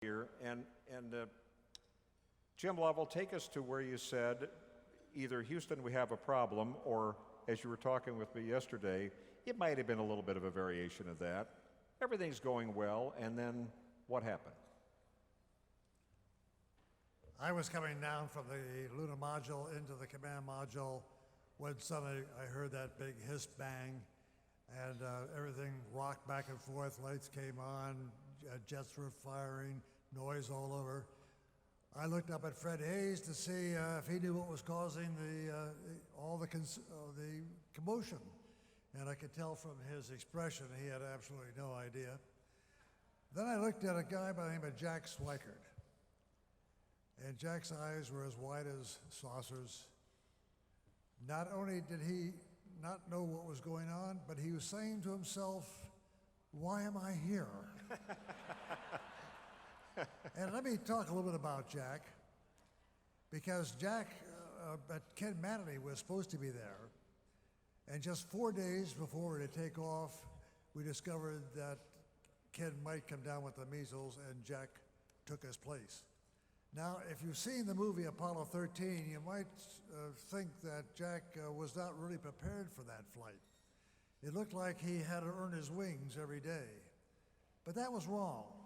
here, and Jim Lovell, take us to where you said either Houston, we have a problem, or as you were talking with me yesterday, it might have been a little bit of a variation of that. Everything's going well, and then what happened? I was coming down from the Lunar module into the command module when suddenly I heard that big hiss bang, and everything rocked back and forth. Lights came on, jets were firing, noise all over. I looked up at Fred Hayes to see if he knew what was causing all the commotion, and I could tell from his expression he had absolutely no idea. Then I looked at a guy by the name of Jack Swikert, and Jack's eyes were as wide as saucers. Not only did he not know what was going on, but he was saying to himself, "Why am I here?" And let me talk a little bit about Jack, because Jack, Ken Manley was supposed to be there, and just 4 days before we were to take off, we discovered that Ken might come down with the measles, and Jack took his place. Now, if you've seen the movie Apollo 13, you might think that Jack was not really prepared for that flight. It looked like he had to earn his wings every day. But that was wrong.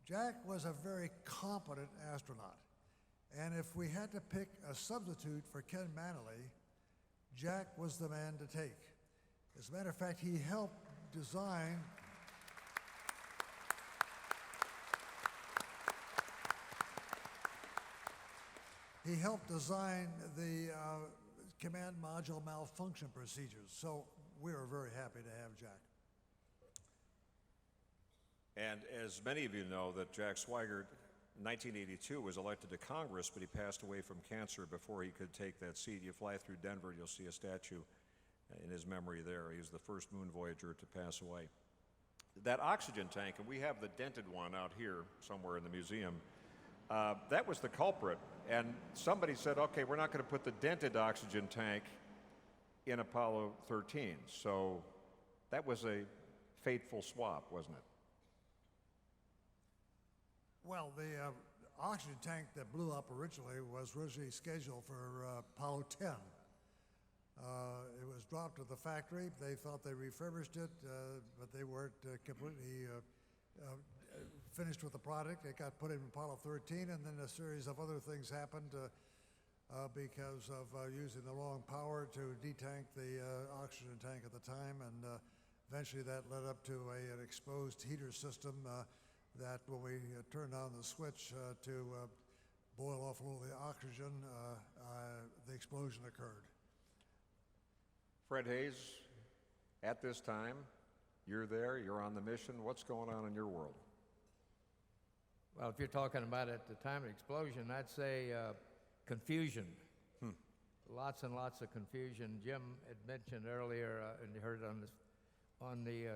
Jack was a very competent astronaut. And if we had to pick a substitute for Ken Manley, Jack was the man to take. As a matter of fact, he helped design the command module malfunction procedures. So we were very happy to have Jack. And as many of you know, that Jack Swikert, in 1982, was elected to Congress, but he passed away from cancer before he could take that seat. You fly through Denver, you'll see a statue in his memory there. He was the first moon voyager to pass away. That oxygen tank, and we have the dented one out here somewhere in the museum, that was the culprit. And somebody said, okay, we're not going to put the dented oxygen tank in Apollo 13. So that was a fateful swap, wasn't it? Well, the oxygen tank that blew up originally was scheduled for Apollo 10. It was dropped at the factory. They thought they refurbished it, but they weren't completely finished with the product. It got put in Apollo 13, and then a series of other things happened because of using the wrong power to detank the oxygen tank at the time, and eventually that led up to an exposed heater system that when we turned on the switch to boil off a little of the oxygen, the explosion occurred. Fred Hayes, at this time, you're there, you're on the mission. What's going on in your world? Well, if you're talking about at the time of the explosion, I'd say confusion. Lots and lots of confusion. Jim had mentioned earlier, and you heard it on the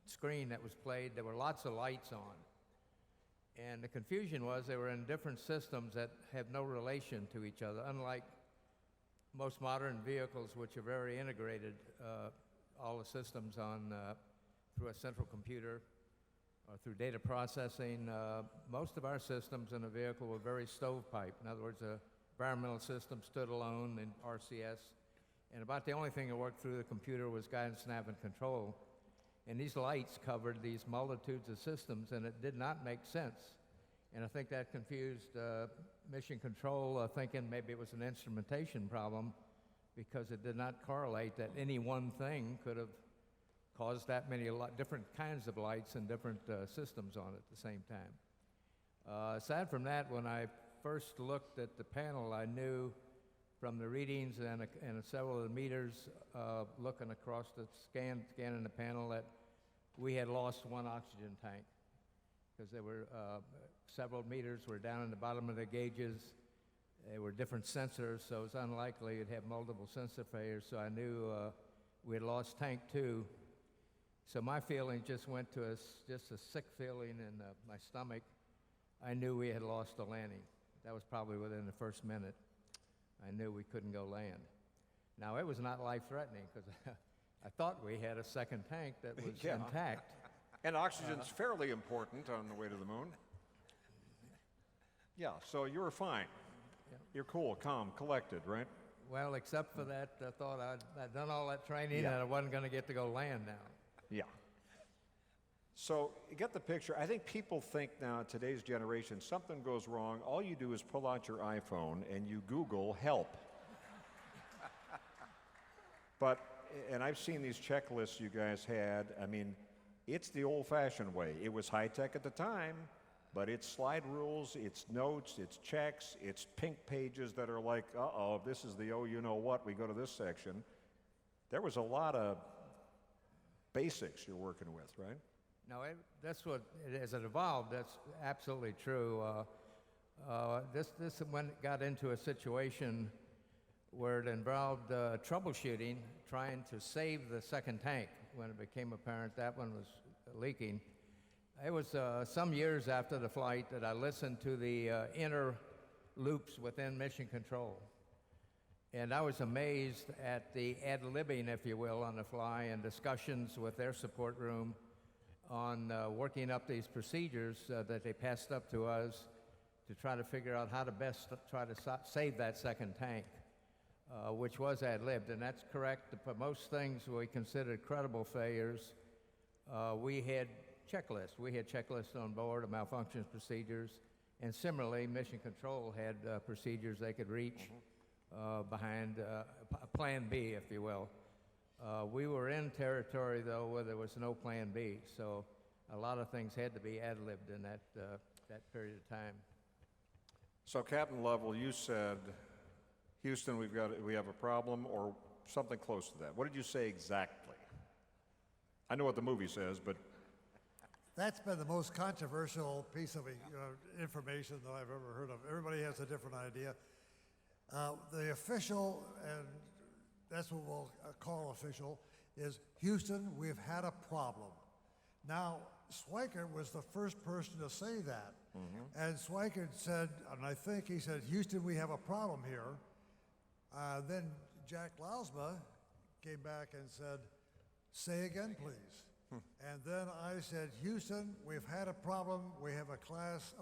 screen that was played, there were lots of lights on. And the confusion was they were in different systems that have no relation to each other, unlike most modern vehicles, which are very integrated, all the systems on through a central computer or through data processing. Most of our systems in a vehicle were very stovepipe. In other words, the environmental system stood alone in RCS, and about the only thing that worked through the computer was guidance, nav, and control. And these lights covered these multitudes of systems, and it did not make sense. And I think that confused mission control, thinking maybe it was an instrumentation problem, because it did not correlate that any one thing could have caused that many different kinds of lights and different systems on at the same time. Aside from that, when I first looked at the panel, I knew from the readings and several of the meters looking across the scanning the panel that we had lost one oxygen tank, because there were several meters were down in the bottom of the gauges. There were different sensors, so it was unlikely you'd have multiple sensor failures, so I knew we had lost tank 2. So my feeling just went to just a sick feeling in my stomach. I knew we had lost the landing. That was probably within the first minute. I knew we couldn't go land. Now, it was not life-threatening, because I thought we had a second tank that was intact. And oxygen's fairly important on the way to the moon. Yeah, so you were fine. You're cool, calm, collected, right? Well, except for that, I thought I'd done all that training Yeah. and I wasn't going to get to go land now. Yeah. So you get the picture. I think people think now, in today's generation, something goes wrong, all you do is pull out your iPhone and you Google help. But, and I've seen these checklists you guys had. I mean, it's the old-fashioned way. It was high-tech at the time, but it's slide rules, it's notes, it's checks, it's pink pages that are like, uh-oh, this is the oh-you-know-what, we go to this section. There was a lot of basics you're working with, right? No, that's what, as it evolved, that's absolutely true. This when it got into a situation where it involved troubleshooting, trying to save the second tank when it became apparent that one was leaking. It was some years after the flight that I listened to the inner loops within Mission Control. And I was amazed at the ad-libbing, if you will, on the fly and discussions with their support room on working up these procedures that they passed up to us to try to figure out how to best try to save that second tank, which was ad-libbed. And that's correct. For most things we considered credible failures, we had checklists. We had checklists on board of malfunctions procedures. And similarly, Mission Control had procedures they could reach behind Plan B, if you will. We were in territory, though, where there was no Plan B, so a lot of things had to be ad-libbed in that period of time. So, Captain Lovell, you said, Houston, we have a problem, or something close to that. What did you say exactly? I know what the movie says, but... That's been the most controversial piece of information that I've ever heard of. Everybody has a different idea. The official, and that's what we'll call official, is Houston, we've had a problem. Now, Schweikert was the first person to say that. And Schweikert said, and I think he said, Houston, we have a problem here. Then Jack Lausma came back and said, say again, please. And then I said, Houston, we've had a problem. We have a Class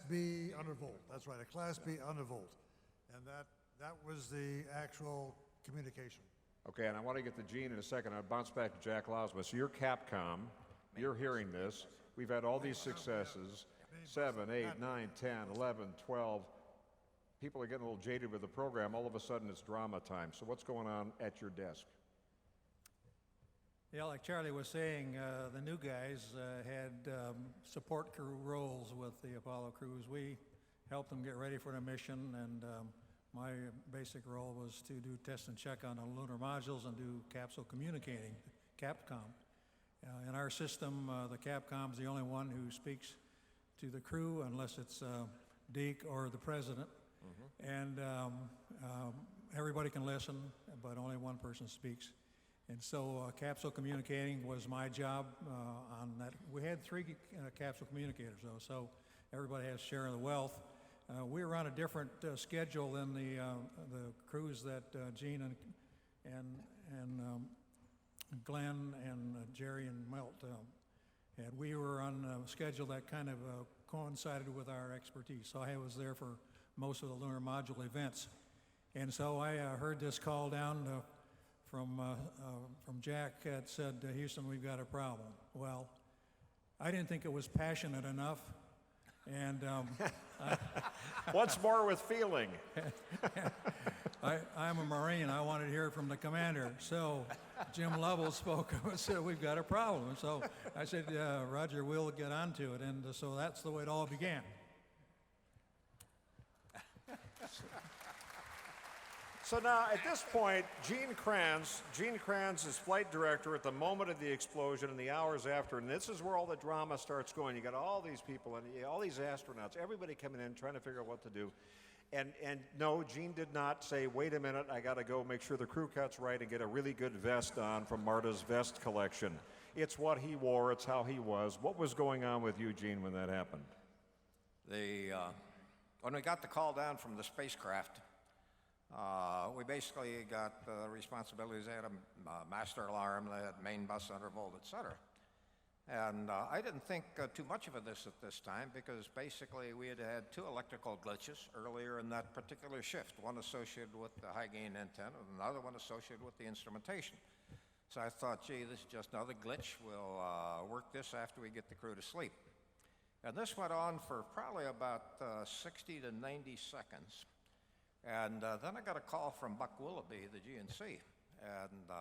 B undervolt. That's right, a Class B undervolt. And that was the actual communication. Okay, and I want to get to Gene in a second. I'll bounce back to Jack Lausma. So you're Capcom. You're hearing this. We've had all these successes. 7, 8, 9, 10, 11, 12. People are getting a little jaded with the program. All of a sudden, it's drama time. So what's going on at your desk? Yeah, like Charlie was saying, the new guys had support crew roles with the Apollo crews. We helped them get ready for the mission, and my basic role was to do test and check on the lunar modules and do capsule communicating, Capcom. In our system, the Capcom's the only one who speaks to the crew unless it's Deke or the president. And everybody can listen, but only one person speaks. And so capsule communicating was my job on that. We had 3 capsule communicators, though, so everybody has a share of the wealth. We were on a different schedule than the crews that Gene and Glenn and Jerry and Milt had. We were on a schedule that kind of coincided with our expertise. So I was there for most of the lunar module events. And so I heard this call down from Jack that said, Houston, we've got a problem. Well, I didn't think it was passionate enough. And What's more with feeling? I'm a Marine. I wanted to hear it from the commander. So Jim Lovell spoke and said, we've got a problem. So I said, Roger, we'll get onto it. And so that's the way it all began. So now, at this point, Gene Kranz is flight director at the moment of the explosion and the hours after, and this is where all the drama starts going. You got all these people and all these astronauts, everybody coming in trying to figure out what to do. And no, Gene did not say, wait a minute, I got to go make sure the crew cut's right and get a really good vest on from Marta's vest collection. It's what he wore, it's how he was. What was going on with you, Gene, when that happened? When we got the call down from the spacecraft, we basically got responsibilities. They had a master alarm, they had main bus undervolt, et cetera. And I didn't think too much of this at this time because basically we had had two electrical glitches earlier in that particular shift, one associated with the high gain antenna and another one associated with the instrumentation. So I thought, gee, this is just another glitch. We'll work this after we get the crew to sleep. And this went on for probably about 60 to 90 seconds. And then I got a call from Buck Willoughby, the GNC, and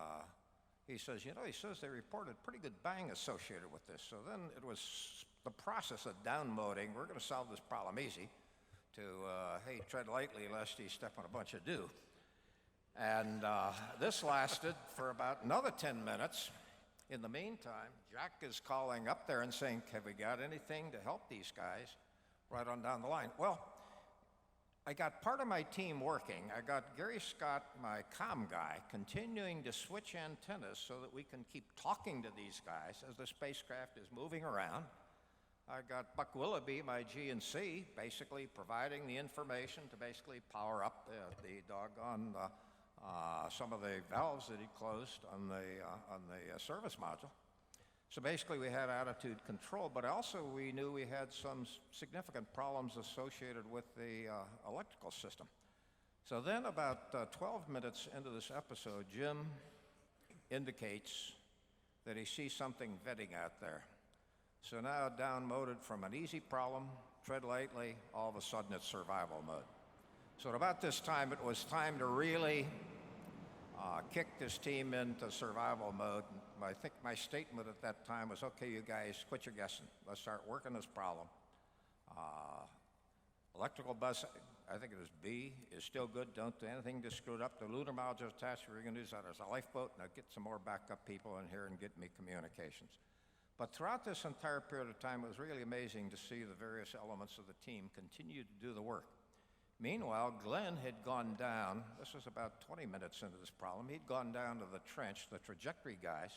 he says, he says they reported pretty good bang associated with this. So then it was the process of downmoding. We're going to solve this problem easy to, hey, tread lightly lest you step on a bunch of dew. And this lasted for about another 10 minutes. In the meantime, Jack is calling up there and saying, have we got anything to help these guys right on down the line? Well, I got part of my team working. I got Gary Scott, my comm guy, continuing to switch antennas so that we can keep talking to these guys as the spacecraft is moving around. I got Buck Willoughby, my GNC, basically providing the information to basically power up the doggone some of the valves that he closed on the service module. So basically we had attitude control, but also we knew we had some significant problems associated with the electrical system. So then about 12 minutes into this episode, Jim indicates that he sees something vetting out there. So now downmoded from an easy problem, tread lightly, all of a sudden it's survival mode. So at about this time, it was time to really kick this team into survival mode. I think my statement at that time was, okay, you guys, quit your guessing. Let's start working this problem. Electrical bus, I think it was B, is still good. Don't do anything to screw it up. The lunar module attached, we're going to use that as a lifeboat. Now get some more backup people in here and get me communications. But throughout this entire period of time, it was really amazing to see the various elements of the team continue to do the work. Meanwhile, Glenn had gone down, this was about 20 minutes into this problem, he'd gone down to the trench, the trajectory guys,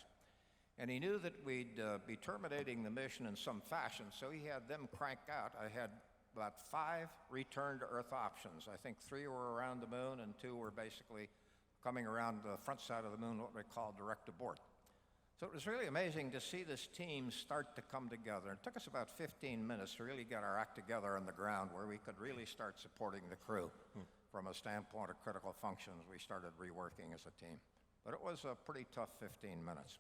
and he knew that we'd be terminating the mission in some fashion, so he had them crank out. I had about 5 return to Earth options. I think 3 were around the moon and 2 were basically coming around the front side of the moon, what we call direct abort. So it was really amazing to see this team start to come together. It took us about 15 minutes to really get our act together on the ground where we could really start supporting the crew from a standpoint of critical functions. We started reworking as a team. But it was a pretty tough 15 minutes.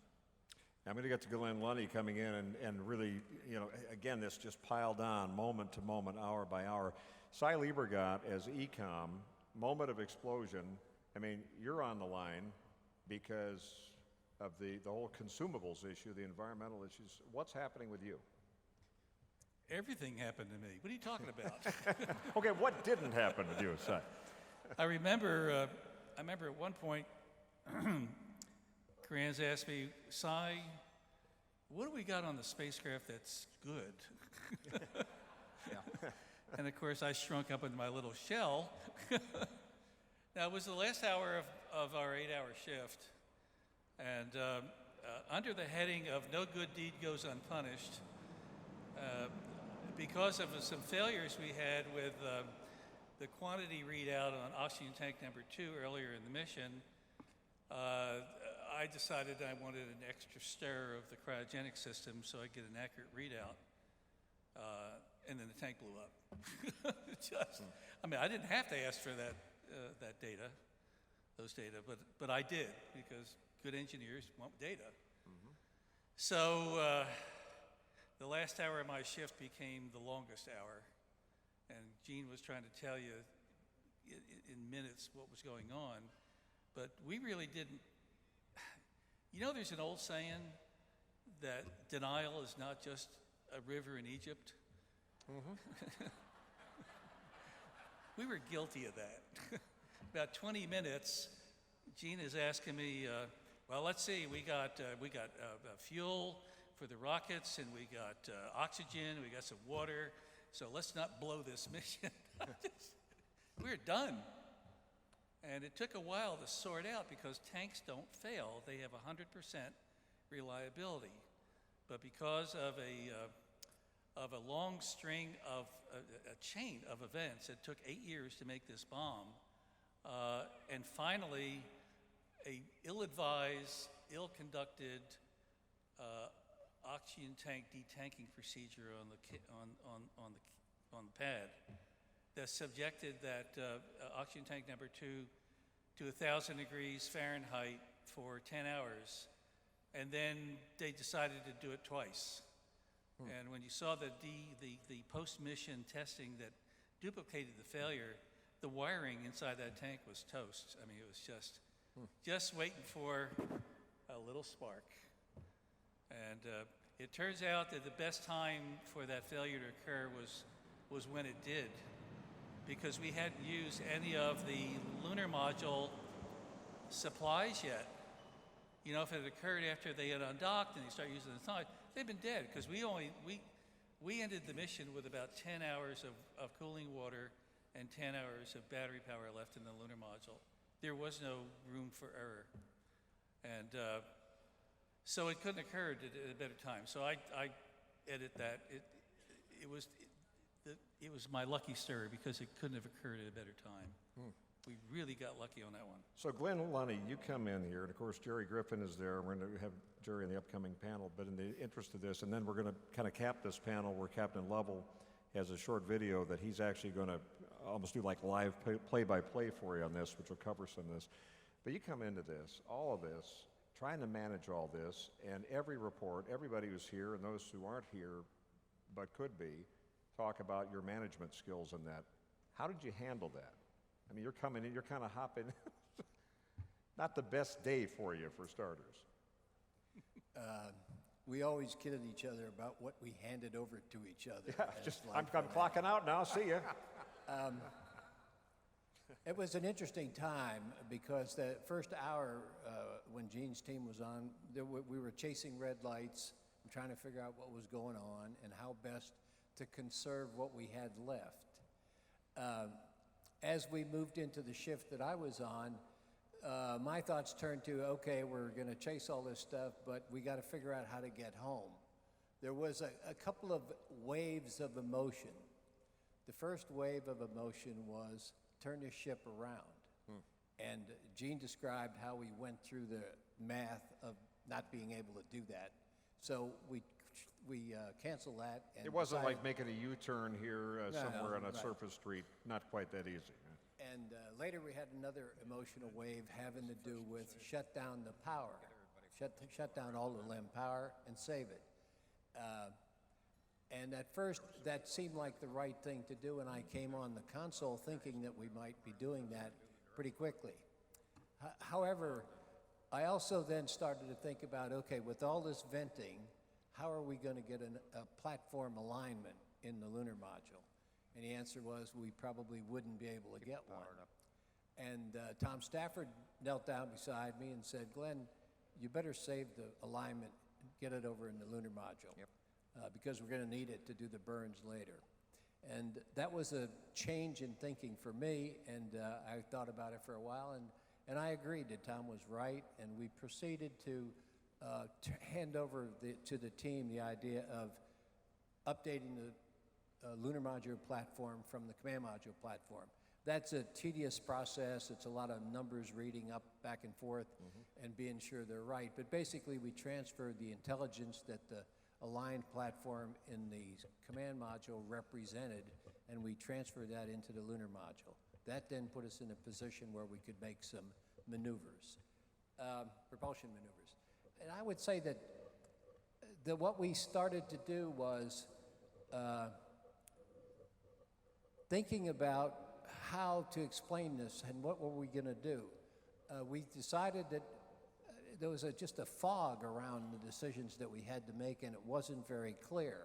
I'm going to get to Glenn Lundy coming in and really, again, this just piled on moment to moment, hour by hour. Cy Liebergott as ECOM, moment of explosion. I mean, you're on the line because of the whole consumables issue, the environmental issues. What's happening with you? Everything happened to me. What are you talking about? Okay, what didn't happen with you, Cy? I remember at one point, Kranz asked me, Cy, what do we got on the spacecraft that's good? Yeah. And of course, I shrunk up into my little shell. Now, it was the last hour of our 8-hour shift. And under the heading of no good deed goes unpunished, because of some failures we had with the quantity readout on oxygen tank number 2 earlier in the mission, I decided I wanted an extra stir of the cryogenic system so I get an accurate readout. And then the tank blew up. I didn't have to ask for that data, those data, but I did because good engineers want data. Mm-hmm. So the last hour of my shift became the longest hour, and Gene was trying to tell you in minutes what was going on, but we really didn't. There's an old saying that denial is not just a river in Egypt. Mm-hmm. We were guilty of that. About 20 minutes, Gene is asking me, well, let's see, we got fuel for the rockets, and we got oxygen, we got some water, so let's not blow this mission. We're done. And it took a while to sort out because tanks don't fail. They have 100% reliability. But because of a long string of a chain of events, it took 8 years to make this bomb. And finally, a ill-advised, ill-conducted oxygen tank detanking procedure on the pad that subjected that oxygen tank number 2 to 1,000 degrees Fahrenheit for 10 hours, and then they decided to do it twice. And when you saw the post-mission testing that duplicated the failure, the wiring inside that tank was toast. I mean, it was just waiting for a little spark. And it turns out that the best time for that failure to occur was when it did, because we hadn't used any of the lunar module supplies yet. You know, if it had occurred after they had undocked and they started using the side, they'd been dead, because we ended the mission with about 10 hours of cooling water and 10 hours of battery power left in the lunar module. There was no room for error. And so it couldn't occur at a better time. So I edit that. It was my lucky stir, because it couldn't have occurred at a better time. We really got lucky on that one. So Glenn Lunny, you come in here, and of course Jerry Griffin is there. We're going to have Jerry in the upcoming panel, but in the interest of this, and then we're going to kind of cap this panel where Captain Lovell has a short video that he's actually going to almost do like live play-by-play for you on this, which will cover some of this. But you come into this, all of this, trying to manage all this, and every report, everybody who's here and those who aren't here but could be, talk about your management skills in that. How did you handle that? I mean, you're coming in, you're kind of hopping. Not the best day for you, for starters. We always kidded each other about what we handed over to each other. Yeah, I'm clocking out now. See ya. It was an interesting time, because the first hour when Gene's team was on, we were chasing red lights and trying to figure out what was going on and how best to conserve what we had left. As we moved into the shift that I was on, my thoughts turned to, okay, we're going to chase all this stuff, but we got to figure out how to get home. There was a couple of waves of emotion. The first wave of emotion was turn the ship around. And Gene described how we went through the math of not being able to do that. So we canceled that. And It wasn't decided- like making a U-turn here somewhere on a right. surface street. Not quite that easy. And later we had another emotional wave having to do with shut down the power, shut down all the LEM power and save it. And at first that seemed like the right thing to do, and I came on the console thinking that we might be doing that pretty quickly. However, I also then started to think about, okay, with all this venting, how are we going to get a platform alignment in the lunar module? And the answer was we probably wouldn't be able to get one. And Tom Stafford knelt down beside me and said, Glenn, you better save the alignment and get it over in the lunar module. Because we're going to need it to do the burns later. And that was a change in thinking for me, and I thought about it for a while, and I agreed that Tom was right, and we proceeded to hand over to the team the idea of updating the lunar module platform from the command module platform. That's a tedious process. It's a lot of numbers reading up back and forth and being sure they're right. But basically, we transferred the intelligence that the aligned platform in the command module represented, and we transferred that into the lunar module. That then put us in a position where we could make some maneuvers, propulsion maneuvers. And I would say that what we started to do was thinking about how to explain this and what were we going to do. We decided that there was just a fog around the decisions that we had to make, and it wasn't very clear.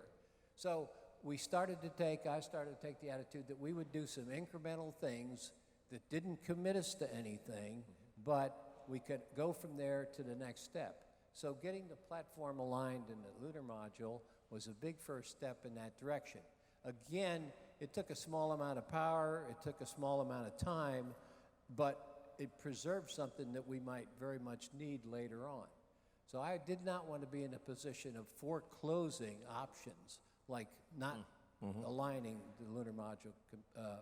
So I started to take the attitude that we would do some incremental things that didn't commit us to anything, but we could go from there to the next step. So getting the platform aligned in the lunar module was a big first step in that direction. Again, it took a small amount of power, it took a small amount of time, but it preserved something that we might very much need later on. So I did not want to be in a position of foreclosing options, like not aligning the lunar module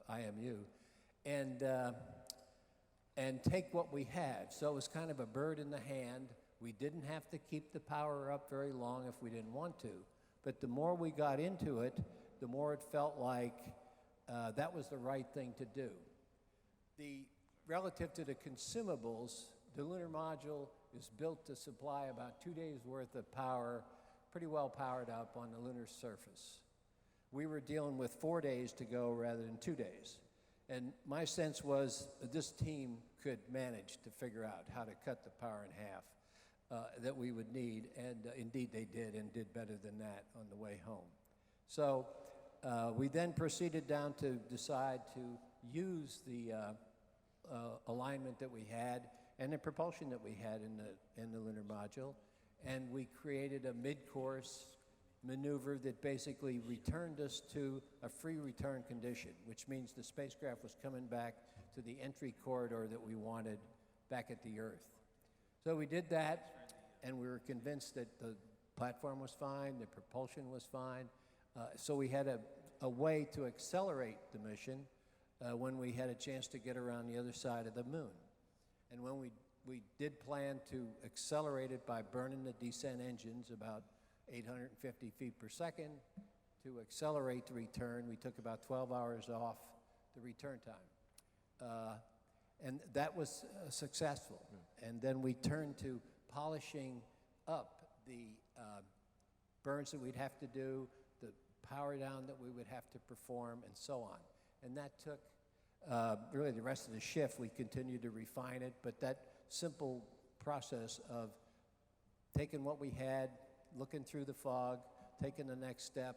IMU, and take what we had. So it was kind of a bird in the hand. We didn't have to keep the power up very long if we didn't want to, but the more we got into it, the more it felt like that was the right thing to do. Relative to the consumables, the lunar module is built to supply about 2 days' worth of power, pretty well powered up on the lunar surface. We were dealing with 4 days to go rather than 2 days. And my sense was that this team could manage to figure out how to cut the power in half that we would need, and indeed they did, and did better than that on the way home. So we then proceeded down to decide to use the alignment that we had and the propulsion that we had in the lunar module, and we created a mid-course maneuver that basically returned us to a free return condition, which means the spacecraft was coming back to the entry corridor that we wanted back at the Earth. So we did that, and we were convinced that the platform was fine, the propulsion was fine, so we had a way to accelerate the mission when we had a chance to get around the other side of the moon. And when we did plan to accelerate it by burning the descent engines about 850 feet per second to accelerate the return, we took about 12 hours off the return time. And that was successful. And then we turned to polishing up the burns that we'd have to do, the power down that we would have to perform, and so on. And that took really the rest of the shift. We continued to refine it, but that simple process of taking what we had, looking through the fog, taking the next step,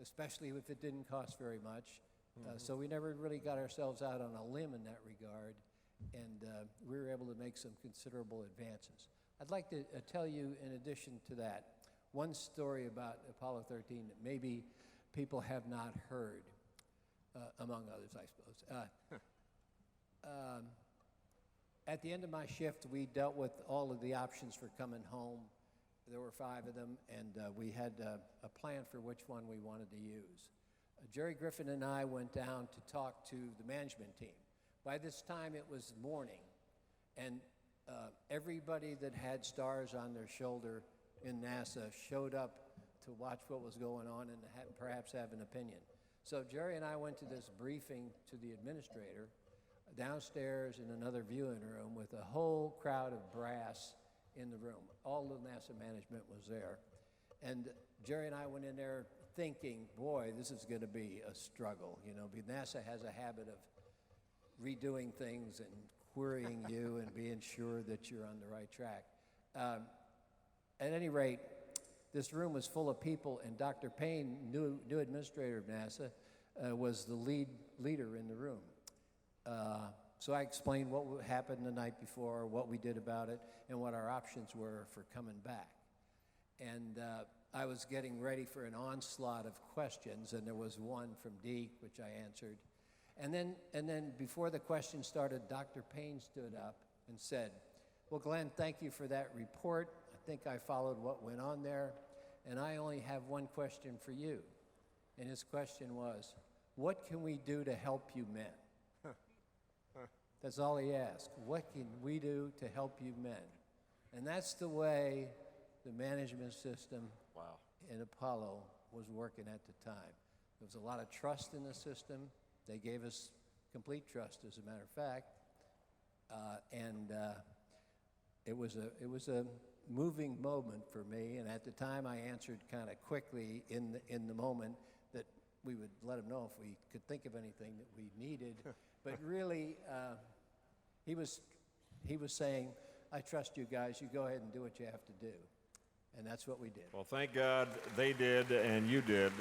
especially if it didn't cost very much. So we never really got ourselves out on a limb in that regard, and we were able to make some considerable advances. I'd like to tell you, in addition to that, one story about Apollo 13 that maybe people have not heard, among others, I suppose. At the end of my shift, we dealt with all of the options for coming home. There were 5 of them, and we had a plan for which one we wanted to use. Jerry Griffin and I went down to talk to the management team. By this time, it was morning, and everybody that had stars on their shoulder in NASA showed up to watch what was going on and perhaps have an opinion. So Jerry and I went to this briefing to the administrator downstairs in another viewing room with a whole crowd of brass in the room. All the NASA management was there. And Jerry and I went in there thinking, boy, this is going to be a struggle. You know, NASA has a habit of redoing things and querying you and being sure that you're on the right track. At any rate, this room was full of people, and Dr. Payne, new administrator of NASA, was the leader in the room. So I explained what happened the night before, what we did about it, and what our options were for coming back. And I was getting ready for an onslaught of questions, and there was one from Deke, which I answered. And then before the question started, Dr. Payne stood up and said, "Well, Glenn, thank you for that report. I think I followed what went on there, and I only have one question for you." And his question was, "What can we do to help you men?" That's all he asked. What can we do to help you men? And that's the way the management system in Apollo was working at the time. There was a lot of trust in the system. They gave us complete trust, as a matter of fact. It was a moving moment for me. And at the time, I answered kind of quickly in the moment that we would let him know if we could think of anything that we needed. But really, he was saying, "I trust you guys. You go ahead and do what you have to do." And that's what we did. Well, thank God they did and you did.